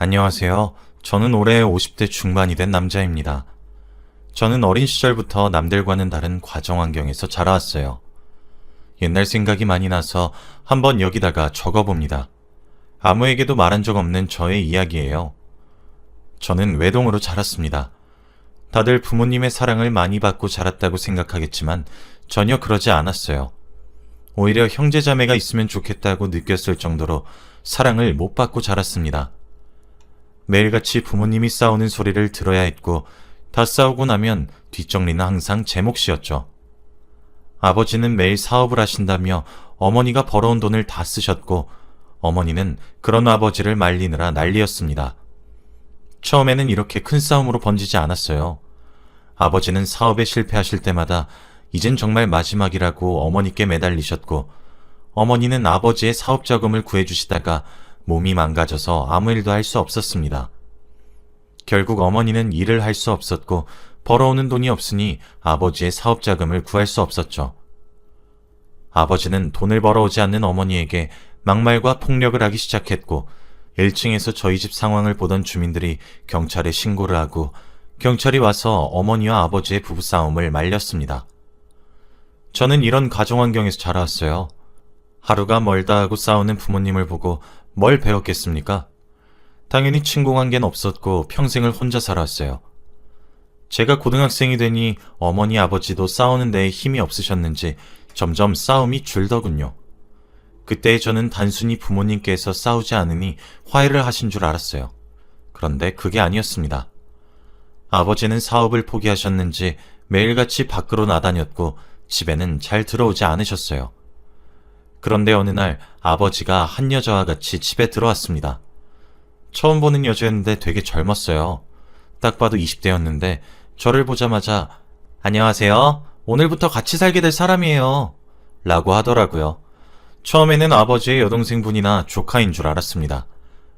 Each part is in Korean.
안녕하세요. 저는 올해 50대 중반이 된 남자입니다. 저는 어린 시절부터 남들과는 다른 가정 환경에서 자라왔어요. 옛날 생각이 많이 나서 한번 여기다가 적어봅니다. 아무에게도 말한 적 없는 저의 이야기예요. 저는 외동으로 자랐습니다. 다들 부모님의 사랑을 많이 받고 자랐다고 생각하겠지만 전혀 그러지 않았어요. 오히려 형제자매가 있으면 좋겠다고 느꼈을 정도로 사랑을 못 받고 자랐습니다. 매일같이 부모님이 싸우는 소리를 들어야 했고 다 싸우고 나면 뒷정리는 항상 제 몫이었죠. 아버지는 매일 사업을 하신다며 어머니가 벌어온 돈을 다 쓰셨고 어머니는 그런 아버지를 말리느라 난리였습니다. 처음에는 이렇게 큰 싸움으로 번지지 않았어요. 아버지는 사업에 실패하실 때마다 이젠 정말 마지막이라고 어머니께 매달리셨고 어머니는 아버지의 사업 자금을 구해주시다가 몸이 망가져서 아무 일도 할 수 없었습니다. 결국 어머니는 일을 할 수 없었고 벌어오는 돈이 없으니 아버지의 사업 자금을 구할 수 없었죠. 아버지는 돈을 벌어오지 않는 어머니에게 막말과 폭력을 하기 시작했고 1층에서 저희 집 상황을 보던 주민들이 경찰에 신고를 하고 경찰이 와서 어머니와 아버지의 부부싸움을 말렸습니다. 저는 이런 가정 환경에서 자라왔어요. 하루가 멀다 하고 싸우는 부모님을 보고 뭘 배웠겠습니까? 당연히 친구 관계는 없었고 평생을 혼자 살아왔어요. 제가 고등학생이 되니 어머니 아버지도 싸우는 데에 힘이 없으셨는지 점점 싸움이 줄더군요. 그때 저는 단순히 부모님께서 싸우지 않으니 화해를 하신 줄 알았어요. 그런데 그게 아니었습니다. 아버지는 사업을 포기하셨는지 매일같이 밖으로 나다녔고 집에는 잘 들어오지 않으셨어요. 그런데 어느 날 아버지가 한 여자와 같이 집에 들어왔습니다. 처음 보는 여자였는데 되게 젊었어요. 딱 봐도 20대였는데 저를 보자마자 안녕하세요. 오늘부터 같이 살게 될 사람이에요. 라고 하더라고요. 처음에는 아버지의 여동생분이나 조카인 줄 알았습니다.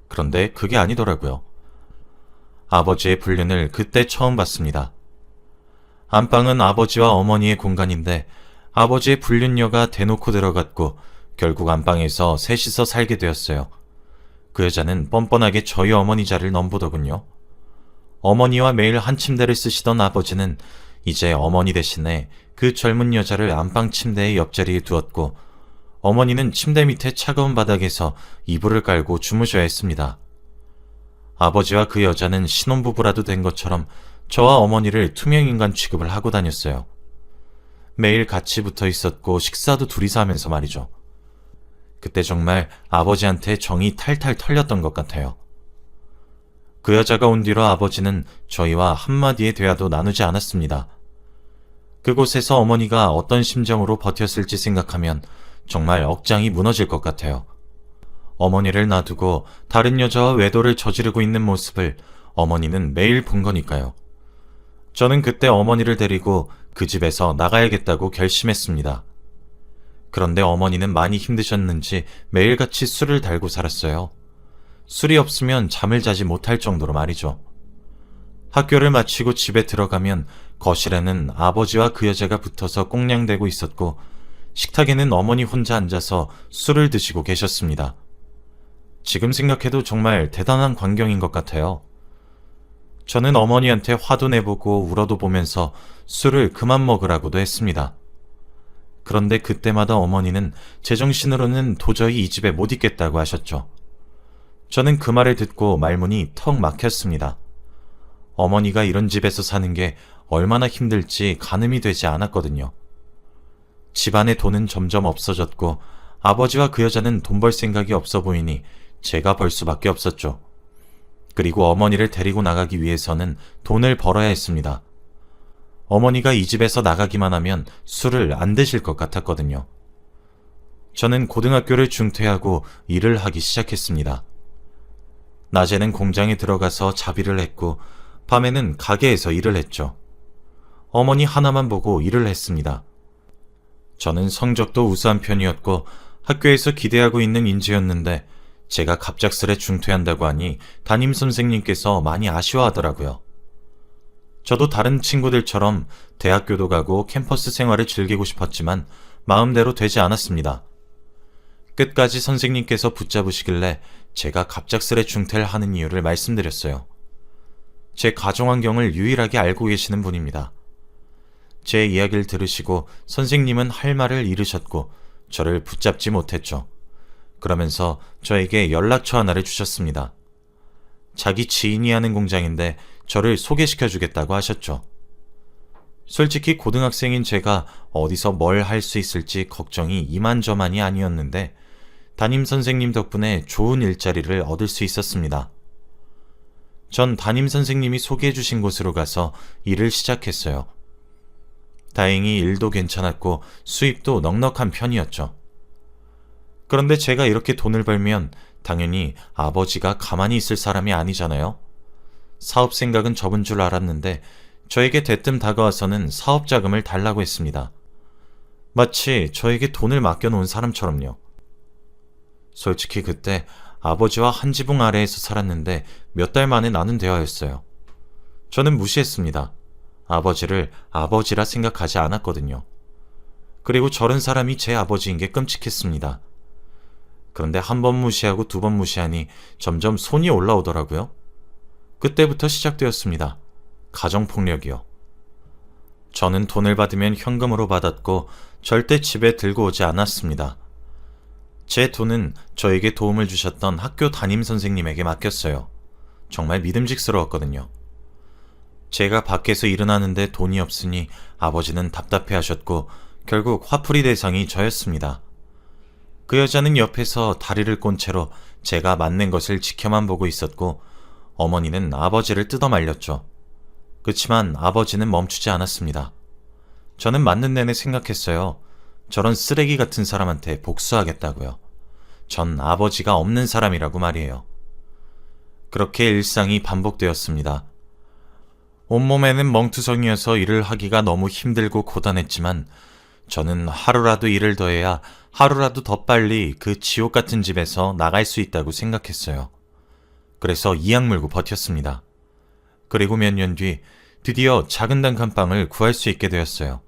그런데 그게 아니더라고요. 아버지의 불륜을 그때 처음 봤습니다. 안방은 아버지와 어머니의 공간인데 아버지의 불륜녀가 대놓고 들어갔고 결국 안방에서 셋이서 살게 되었어요. 그 여자는 뻔뻔하게 저희 어머니 자리를 넘보더군요. 어머니와 매일 한 침대를 쓰시던 아버지는 이제 어머니 대신에 그 젊은 여자를 안방 침대의 옆자리에 두었고 어머니는 침대 밑에 차가운 바닥에서 이불을 깔고 주무셔야 했습니다. 아버지와 그 여자는 신혼부부라도 된 것처럼 저와 어머니를 투명인간 취급을 하고 다녔어요. 매일 같이 붙어 있었고 식사도 둘이서 하면서 말이죠. 그때 정말 아버지한테 정이 탈탈 털렸던 것 같아요. 그 여자가 온 뒤로 아버지는 저희와 한마디의 대화도 나누지 않았습니다. 그곳에서 어머니가 어떤 심정으로 버텼을지 생각하면 정말 억장이 무너질 것 같아요. 어머니를 놔두고 다른 여자와 외도를 저지르고 있는 모습을 어머니는 매일 본 거니까요. 저는 그때 어머니를 데리고 그 집에서 나가야겠다고 결심했습니다. 그런데 어머니는 많이 힘드셨는지 매일같이 술을 달고 살았어요. 술이 없으면 잠을 자지 못할 정도로 말이죠. 학교를 마치고 집에 들어가면 거실에는 아버지와 그 여자가 붙어서 꽁냥대고 있었고 식탁에는 어머니 혼자 앉아서 술을 드시고 계셨습니다. 지금 생각해도 정말 대단한 광경인 것 같아요. 저는 어머니한테 화도 내보고 울어도 보면서 술을 그만 먹으라고도 했습니다. 그런데 그때마다 어머니는 제정신으로는 도저히 이 집에 못 있겠다고 하셨죠. 저는 그 말을 듣고 말문이 턱 막혔습니다. 어머니가 이런 집에서 사는 게 얼마나 힘들지 가늠이 되지 않았거든요. 집안의 돈은 점점 없어졌고 아버지와 그 여자는 돈 벌 생각이 없어 보이니 제가 벌 수밖에 없었죠. 그리고 어머니를 데리고 나가기 위해서는 돈을 벌어야 했습니다. 어머니가 이 집에서 나가기만 하면 술을 안 드실 것 같았거든요. 저는 고등학교를 중퇴하고 일을 하기 시작했습니다. 낮에는 공장에 들어가서 자비를 했고 밤에는 가게에서 일을 했죠. 어머니 하나만 보고 일을 했습니다. 저는 성적도 우수한 편이었고 학교에서 기대하고 있는 인재였는데 제가 갑작스레 중퇴한다고 하니 담임선생님께서 많이 아쉬워하더라고요. 저도 다른 친구들처럼 대학교도 가고 캠퍼스 생활을 즐기고 싶었지만 마음대로 되지 않았습니다. 끝까지 선생님께서 붙잡으시길래 제가 갑작스레 중퇴를 하는 이유를 말씀드렸어요. 제 가정환경을 유일하게 알고 계시는 분입니다. 제 이야기를 들으시고 선생님은 할 말을 잃으셨고 저를 붙잡지 못했죠. 그러면서 저에게 연락처 하나를 주셨습니다. 자기 지인이 하는 공장인데 저를 소개시켜 주겠다고 하셨죠. 솔직히 고등학생인 제가 어디서 뭘 할 수 있을지 걱정이 이만저만이 아니었는데 담임 선생님 덕분에 좋은 일자리를 얻을 수 있었습니다. 전 담임 선생님이 소개해 주신 곳으로 가서 일을 시작했어요. 다행히 일도 괜찮았고 수입도 넉넉한 편이었죠. 그런데 제가 이렇게 돈을 벌면 당연히 아버지가 가만히 있을 사람이 아니잖아요. 사업 생각은 접은 줄 알았는데 저에게 대뜸 다가와서는 사업 자금을 달라고 했습니다. 마치 저에게 돈을 맡겨놓은 사람처럼요. 솔직히 그때 아버지와 한 지붕 아래에서 살았는데 몇 달 만에 나눈 대화였어요. 저는 무시했습니다. 아버지를 아버지라 생각하지 않았거든요. 그리고 저런 사람이 제 아버지인 게 끔찍했습니다. 그런데 한 번 무시하고 두 번 무시하니 점점 손이 올라오더라고요. 그때부터 시작되었습니다. 가정폭력이요. 저는 돈을 받으면 현금으로 받았고 절대 집에 들고 오지 않았습니다. 제 돈은 저에게 도움을 주셨던 학교 담임 선생님에게 맡겼어요. 정말 믿음직스러웠거든요. 제가 밖에서 일은 하는데 돈이 없으니 아버지는 답답해 하셨고 결국 화풀이 대상이 저였습니다. 그 여자는 옆에서 다리를 꼰 채로 제가 맞는 것을 지켜만 보고 있었고 어머니는 아버지를 뜯어 말렸죠. 그치만 아버지는 멈추지 않았습니다. 저는 맞는 내내 생각했어요. 저런 쓰레기 같은 사람한테 복수하겠다고요. 전 아버지가 없는 사람이라고 말이에요. 그렇게 일상이 반복되었습니다. 온몸에는 멍투성이어서 일을 하기가 너무 힘들고 고단했지만 저는 하루라도 일을 더해야 하루라도 더 빨리 그 지옥 같은 집에서 나갈 수 있다고 생각했어요. 그래서 이악 물고 버텼습니다. 그리고 몇 년 뒤 드디어 작은 단칸방을 구할 수 있게 되었어요.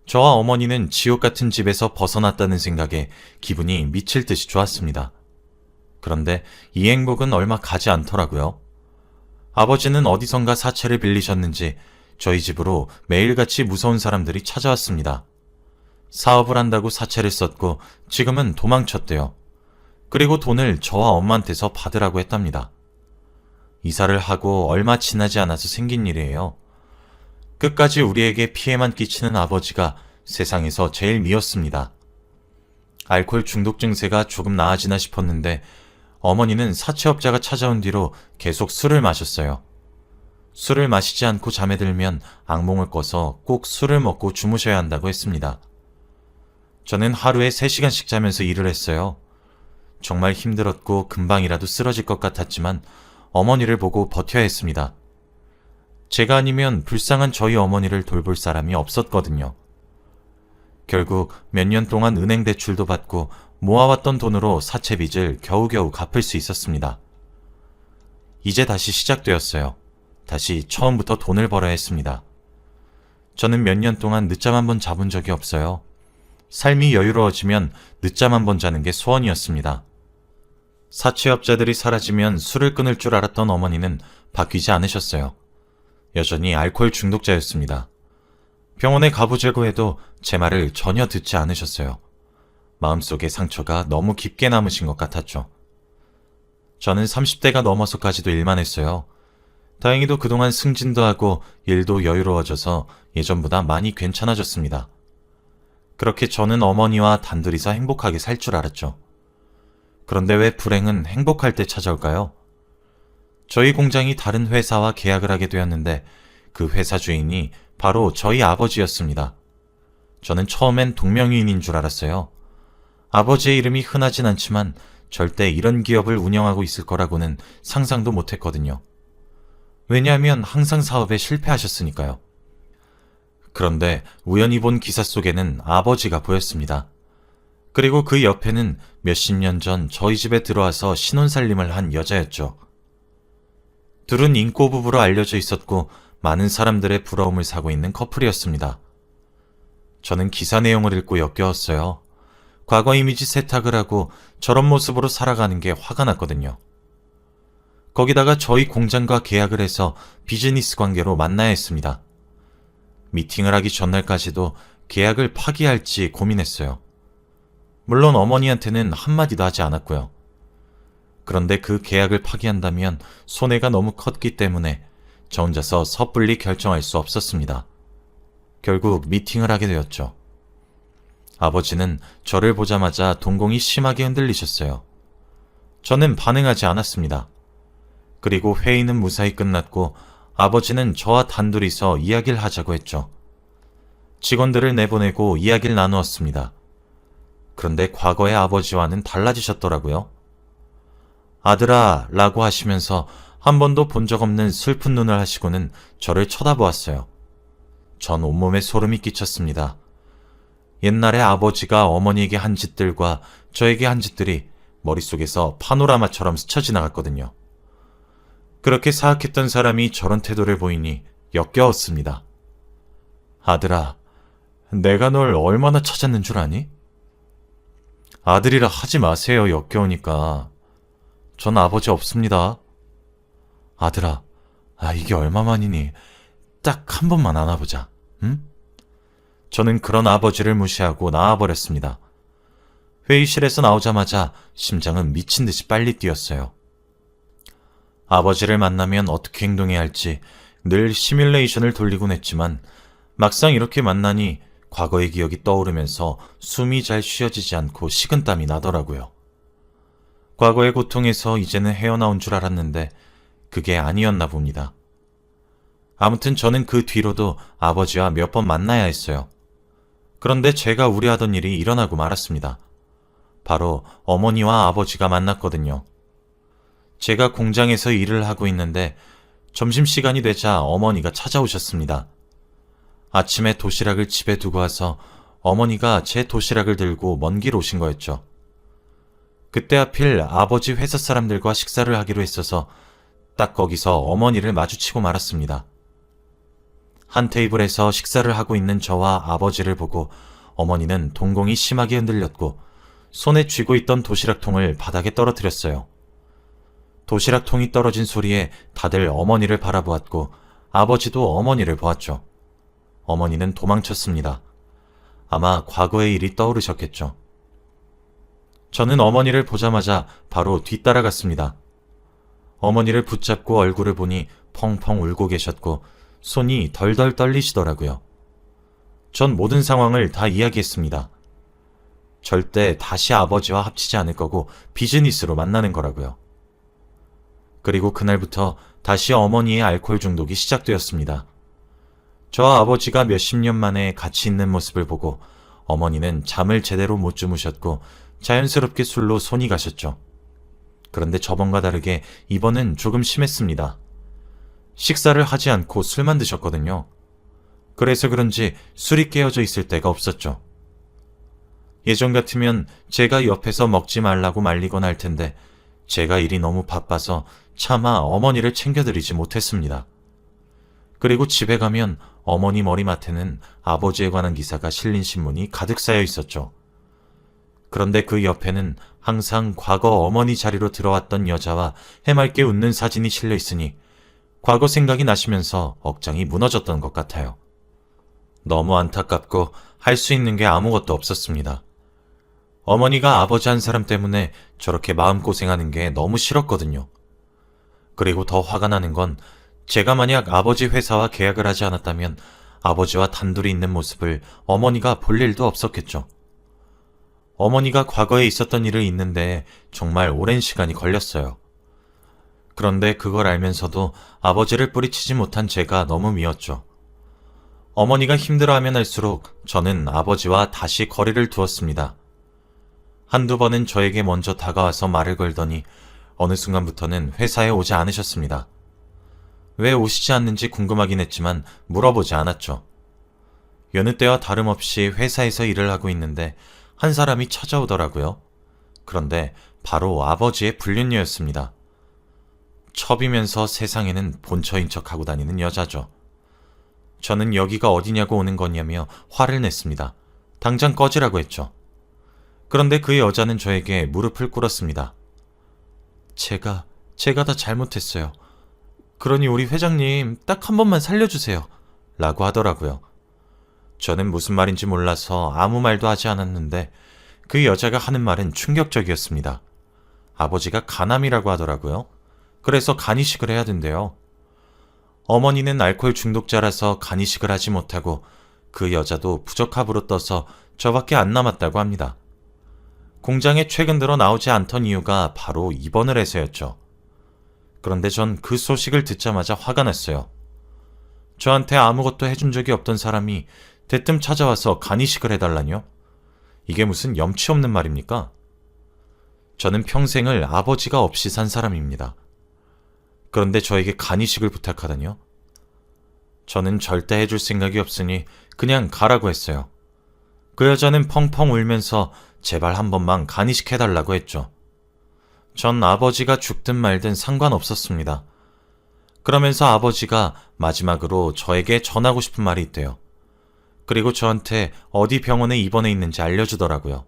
저와 어머니는 지옥 같은 집에서 벗어났다는 생각에 기분이 미칠 듯이 좋았습니다. 그런데 이 행복은 얼마 가지 않더라고요. 아버지는 어디선가 사채를 빌리셨는지 저희 집으로 매일같이 무서운 사람들이 찾아왔습니다. 사업을 한다고 사채를 썼고 지금은 도망쳤대요. 그리고 돈을 저와 엄마한테서 받으라고 했답니다. 이사를 하고 얼마 지나지 않아서 생긴 일이에요. 끝까지 우리에게 피해만 끼치는 아버지가 세상에서 제일 미웠습니다. 알코올 중독 증세가 조금 나아지나 싶었는데 어머니는 사채업자가 찾아온 뒤로 계속 술을 마셨어요. 술을 마시지 않고 잠에 들면 악몽을 꿔서 꼭 술을 먹고 주무셔야 한다고 했습니다. 저는 하루에 3시간씩 자면서 일을 했어요. 정말 힘들었고 금방이라도 쓰러질 것 같았지만 어머니를 보고 버텨야 했습니다. 제가 아니면 불쌍한 저희 어머니를 돌볼 사람이 없었거든요. 결국 몇 년 동안 은행 대출도 받고 모아왔던 돈으로 사채 빚을 겨우겨우 갚을 수 있었습니다. 이제 다시 시작되었어요. 다시 처음부터 돈을 벌어야 했습니다. 저는 몇 년 동안 늦잠 한 번 자본 적이 없어요. 삶이 여유로워지면 늦잠 한 번 자는 게 소원이었습니다. 사채업자들이 사라지면 술을 끊을 줄 알았던 어머니는 바뀌지 않으셨어요. 여전히 알코올 중독자였습니다. 병원에 가보자고 해도 제 말을 전혀 듣지 않으셨어요. 마음속의 상처가 너무 깊게 남으신 것 같았죠. 저는 30대가 넘어서까지도 일만 했어요. 다행히도 그동안 승진도 하고 일도 여유로워져서 예전보다 많이 괜찮아졌습니다. 그렇게 저는 어머니와 단둘이서 행복하게 살 줄 알았죠. 그런데 왜 불행은 행복할 때 찾아올까요? 저희 공장이 다른 회사와 계약을 하게 되었는데 그 회사 주인이 바로 저희 아버지였습니다. 저는 처음엔 동명이인인 줄 알았어요. 아버지의 이름이 흔하진 않지만 절대 이런 기업을 운영하고 있을 거라고는 상상도 못했거든요. 왜냐하면 항상 사업에 실패하셨으니까요. 그런데 우연히 본 기사 속에는 아버지가 보였습니다. 그리고 그 옆에는 몇십 년 전 저희 집에 들어와서 신혼살림을 한 여자였죠. 둘은 인꼬 부부로 알려져 있었고 많은 사람들의 부러움을 사고 있는 커플이었습니다. 저는 기사 내용을 읽고 역겨웠어요. 과거 이미지 세탁을 하고 저런 모습으로 살아가는 게 화가 났거든요. 거기다가 저희 공장과 계약을 해서 비즈니스 관계로 만나야 했습니다. 미팅을 하기 전날까지도 계약을 파기할지 고민했어요. 물론 어머니한테는 한마디도 하지 않았고요. 그런데 그 계약을 파기한다면 손해가 너무 컸기 때문에 저 혼자서 섣불리 결정할 수 없었습니다. 결국 미팅을 하게 되었죠. 아버지는 저를 보자마자 동공이 심하게 흔들리셨어요. 저는 반응하지 않았습니다. 그리고 회의는 무사히 끝났고 아버지는 저와 단둘이서 이야기를 하자고 했죠. 직원들을 내보내고 이야기를 나누었습니다. 그런데 과거의 아버지와는 달라지셨더라고요. 아들아 라고 하시면서 한 번도 본 적 없는 슬픈 눈을 하시고는 저를 쳐다보았어요. 전 온몸에 소름이 끼쳤습니다. 옛날에 아버지가 어머니에게 한 짓들과 저에게 한 짓들이 머릿속에서 파노라마처럼 스쳐 지나갔거든요. 그렇게 사악했던 사람이 저런 태도를 보이니 역겨웠습니다. 아들아, 내가 널 얼마나 찾았는 줄 아니? 아들이라 하지 마세요, 역겨우니까. 전 아버지 없습니다. 아들아, 이게 얼마만이니? 딱 한 번만 안아보자, 응? 저는 그런 아버지를 무시하고 나와버렸습니다. 회의실에서 나오자마자 심장은 미친 듯이 빨리 뛰었어요. 아버지를 만나면 어떻게 행동해야 할지 늘 시뮬레이션을 돌리곤 했지만 막상 이렇게 만나니 과거의 기억이 떠오르면서 숨이 잘 쉬어지지 않고 식은땀이 나더라고요. 과거의 고통에서 이제는 헤어나온 줄 알았는데 그게 아니었나 봅니다. 아무튼 저는 그 뒤로도 아버지와 몇 번 만나야 했어요. 그런데 제가 우려하던 일이 일어나고 말았습니다. 바로 어머니와 아버지가 만났거든요. 제가 공장에서 일을 하고 있는데 점심시간이 되자 어머니가 찾아오셨습니다. 아침에 도시락을 집에 두고 와서 어머니가 제 도시락을 들고 먼 길 오신 거였죠. 그때 하필 아버지 회사 사람들과 식사를 하기로 했어서 딱 거기서 어머니를 마주치고 말았습니다. 한 테이블에서 식사를 하고 있는 저와 아버지를 보고 어머니는 동공이 심하게 흔들렸고 손에 쥐고 있던 도시락통을 바닥에 떨어뜨렸어요. 도시락통이 떨어진 소리에 다들 어머니를 바라보았고 아버지도 어머니를 보았죠. 어머니는 도망쳤습니다. 아마 과거의 일이 떠오르셨겠죠. 저는 어머니를 보자마자 바로 뒤따라갔습니다. 어머니를 붙잡고 얼굴을 보니 펑펑 울고 계셨고 손이 덜덜 떨리시더라고요. 전 모든 상황을 다 이야기했습니다. 절대 다시 아버지와 합치지 않을 거고 비즈니스로 만나는 거라고요. 그리고 그날부터 다시 어머니의 알코올 중독이 시작되었습니다. 저와 아버지가 몇십 년 만에 같이 있는 모습을 보고 어머니는 잠을 제대로 못 주무셨고 자연스럽게 술로 손이 가셨죠. 그런데 저번과 다르게 이번은 조금 심했습니다. 식사를 하지 않고 술만 드셨거든요. 그래서 그런지 술이 깨어져 있을 때가 없었죠. 예전 같으면 제가 옆에서 먹지 말라고 말리곤 할 텐데 제가 일이 너무 바빠서 차마 어머니를 챙겨드리지 못했습니다. 그리고 집에 가면 어머니 머리맡에는 아버지에 관한 기사가 실린 신문이 가득 쌓여 있었죠. 그런데 그 옆에는 항상 과거 어머니 자리로 들어왔던 여자와 해맑게 웃는 사진이 실려 있으니 과거 생각이 나시면서 억장이 무너졌던 것 같아요. 너무 안타깝고 할 수 있는 게 아무것도 없었습니다. 어머니가 아버지 한 사람 때문에 저렇게 마음고생하는 게 너무 싫었거든요. 그리고 더 화가 나는 건 제가 만약 아버지 회사와 계약을 하지 않았다면 아버지와 단둘이 있는 모습을 어머니가 볼 일도 없었겠죠. 어머니가 과거에 있었던 일을 잊는데 정말 오랜 시간이 걸렸어요. 그런데 그걸 알면서도 아버지를 뿌리치지 못한 제가 너무 미웠죠. 어머니가 힘들어하면 할수록 저는 아버지와 다시 거리를 두었습니다. 한두 번은 저에게 먼저 다가와서 말을 걸더니 어느 순간부터는 회사에 오지 않으셨습니다. 왜 오시지 않는지 궁금하긴 했지만 물어보지 않았죠. 여느 때와 다름없이 회사에서 일을 하고 있는데 한 사람이 찾아오더라고요. 그런데 바로 아버지의 불륜녀였습니다. 첩이면서 세상에는 본처인 척하고 다니는 여자죠. 저는 여기가 어디냐고 오는 거냐며 화를 냈습니다. 당장 꺼지라고 했죠. 그런데 그 여자는 저에게 무릎을 꿇었습니다. 제가 다 잘못했어요. 그러니 우리 회장님 딱 한 번만 살려주세요. 라고 하더라고요. 저는 무슨 말인지 몰라서 아무 말도 하지 않았는데 그 여자가 하는 말은 충격적이었습니다. 아버지가 간암이라고 하더라고요. 그래서 간이식을 해야 된대요. 어머니는 알코올 중독자라서 간이식을 하지 못하고 그 여자도 부적합으로 떠서 저밖에 안 남았다고 합니다. 공장에 최근 들어 나오지 않던 이유가 바로 입원을 해서였죠. 그런데 전 그 소식을 듣자마자 화가 났어요. 저한테 아무것도 해준 적이 없던 사람이 대뜸 찾아와서 간이식을 해달라뇨? 이게 무슨 염치 없는 말입니까? 저는 평생을 아버지가 없이 산 사람입니다. 그런데 저에게 간이식을 부탁하다뇨? 저는 절대 해줄 생각이 없으니 그냥 가라고 했어요. 그 여자는 펑펑 울면서 제발 한 번만 간이식 해달라고 했죠. 전 아버지가 죽든 말든 상관없었습니다. 그러면서 아버지가 마지막으로 저에게 전하고 싶은 말이 있대요. 그리고 저한테 어디 병원에 입원해 있는지 알려주더라고요.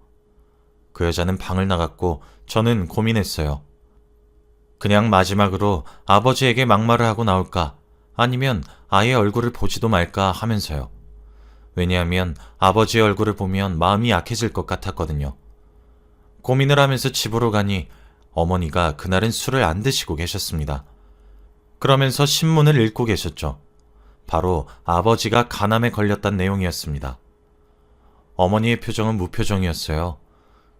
그 여자는 방을 나갔고 저는 고민했어요. 그냥 마지막으로 아버지에게 막말을 하고 나올까 아니면 아예 얼굴을 보지도 말까 하면서요. 왜냐하면 아버지의 얼굴을 보면 마음이 약해질 것 같았거든요. 고민을 하면서 집으로 가니 어머니가 그날은 술을 안 드시고 계셨습니다. 그러면서 신문을 읽고 계셨죠. 바로 아버지가 간암에 걸렸다는 내용이었습니다. 어머니의 표정은 무표정이었어요.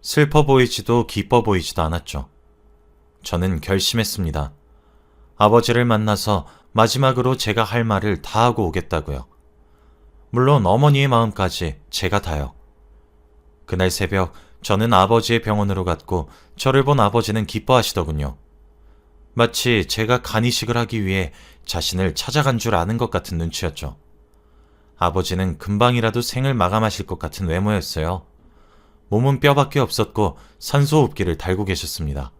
슬퍼 보이지도 기뻐 보이지도 않았죠. 저는 결심했습니다. 아버지를 만나서 마지막으로 제가 할 말을 다 하고 오겠다고요. 물론 어머니의 마음까지 제가 다요. 그날 새벽 저는 아버지의 병원으로 갔고 저를 본 아버지는 기뻐하시더군요. 마치 제가 간이식을 하기 위해 자신을 찾아간 줄 아는 것 같은 눈치였죠. 아버지는 금방이라도 생을 마감하실 것 같은 외모였어요. 몸은 뼈밖에 없었고 산소호흡기를 달고 계셨습니다.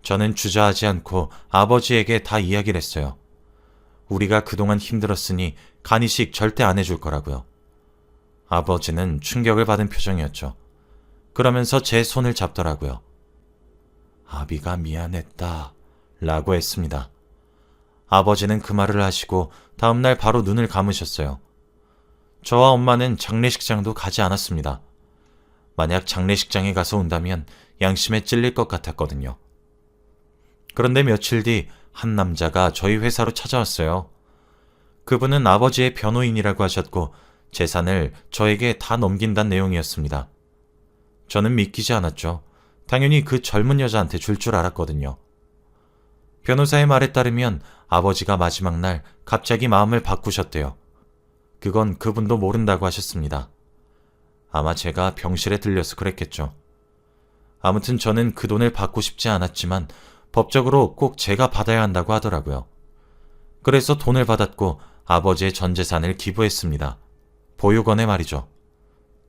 저는 주저하지 않고 아버지에게 다 이야기를 했어요. 우리가 그동안 힘들었으니 간이식 절대 안 해줄 거라고요. 아버지는 충격을 받은 표정이었죠. 그러면서 제 손을 잡더라고요. 아비가 미안했다 라고 했습니다. 아버지는 그 말을 하시고 다음날 바로 눈을 감으셨어요. 저와 엄마는 장례식장도 가지 않았습니다. 만약 장례식장에 가서 온다면 양심에 찔릴 것 같았거든요. 그런데 며칠 뒤 한 남자가 저희 회사로 찾아왔어요. 그분은 아버지의 변호인이라고 하셨고 재산을 저에게 다 넘긴다는 내용이었습니다. 저는 믿기지 않았죠. 당연히 그 젊은 여자한테 줄 줄 알았거든요. 변호사의 말에 따르면 아버지가 마지막 날 갑자기 마음을 바꾸셨대요. 그건 그분도 모른다고 하셨습니다. 아마 제가 병실에 들려서 그랬겠죠. 아무튼 저는 그 돈을 받고 싶지 않았지만 법적으로 꼭 제가 받아야 한다고 하더라고요. 그래서 돈을 받았고 아버지의 전 재산을 기부했습니다. 보육원에 말이죠.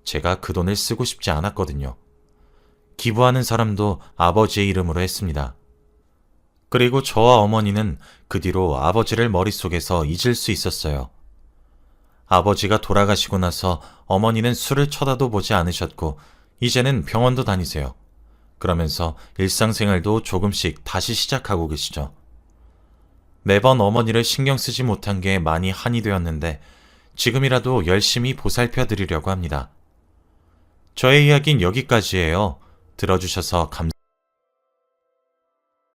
제가 그 돈을 쓰고 싶지 않았거든요. 기부하는 사람도 아버지의 이름으로 했습니다. 그리고 저와 어머니는 그 뒤로 아버지를 머릿속에서 잊을 수 있었어요. 아버지가 돌아가시고 나서 어머니는 술을 쳐다도 보지 않으셨고 이제는 병원도 다니세요. 그러면서 일상생활도 조금씩 다시 시작하고 계시죠. 매번 어머니를 신경 쓰지 못한 게 많이 한이 되었는데 지금이라도 열심히 보살펴 드리려고 합니다. 저의 이야기는 여기까지예요. 들어주셔서 감사합니다.